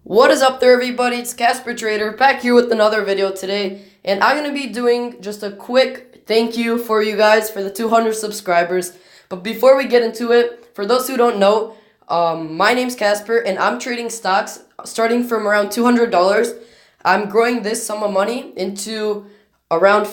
What is up there, everybody? It's Casper Trader back here with another video today, and I'm going to be doing just a quick thank you for you guys for the 200 subscribers. But before we get into it, for those who don't know, my name's Casper and I'm trading stocks starting from around $200. I'm growing this sum of money into around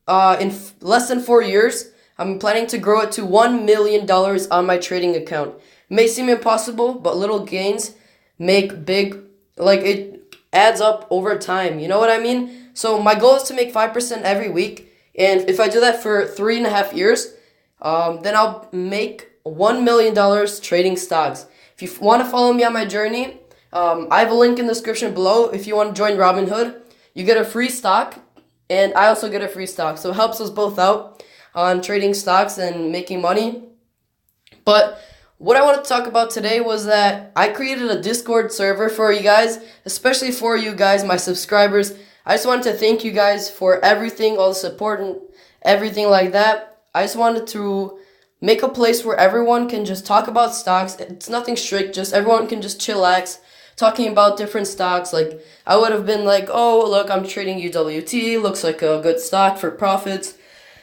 less than 4 years. I'm planning to grow it to $1 million on my trading account. It may seem impossible, but little gains make big, like it adds up over time, you know what I mean? So my goal is to make 5% every week, and if I do that for 3.5 years, then I'll make $1 million trading stocks. If you want to follow me on my journey, I have a link in the description below. If you want to join Robinhood, you get a free stock, and I also get a free stock, so it helps us both out on trading stocks and making money. But what I wanted to talk about today was that I created a Discord server for you guys, especially for you guys, my subscribers. I just wanted to thank you guys for everything, all the support and everything like that. I just wanted to make a place where everyone can just talk about stocks. It's nothing strict, just everyone can just chillax, talking about different stocks. Like, I would have been like, oh, look, I'm trading UWT, looks like a good stock for profits.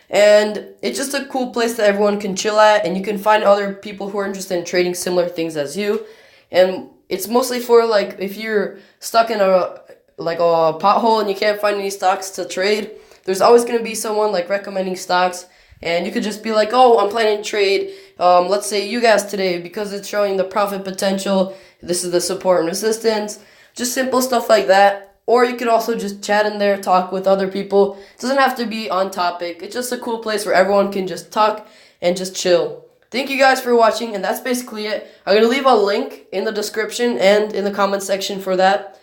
And it's just a cool place that everyone can chill at, and you can find other people who are interested in trading similar things as you. And it's mostly for, like, if you're stuck in a pothole and you can't find any stocks to trade, there's always going to be someone like recommending stocks, and you could just be like, oh, I'm planning to trade, let's say you guys today, because it's showing the profit potential, this is the support and resistance, just simple stuff like that. Or you could also just chat in there, talk with other people. It doesn't have to be on topic. It's just a cool place where everyone can just talk and just chill. Thank you guys for watching, and that's basically it. I'm going to leave a link in the description and in the comment section for that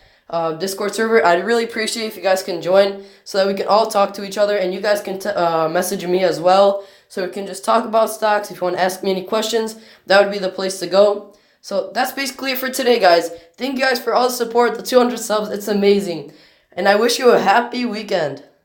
Discord server. I'd really appreciate if you guys can join so that we can all talk to each other, and you guys can message me as well so we can just talk about stocks. If you want to ask me any questions, that would be the place to go. So that's basically it for today, guys. Thank you guys for all the support, the 200 subs. It's amazing. And I wish you a happy weekend.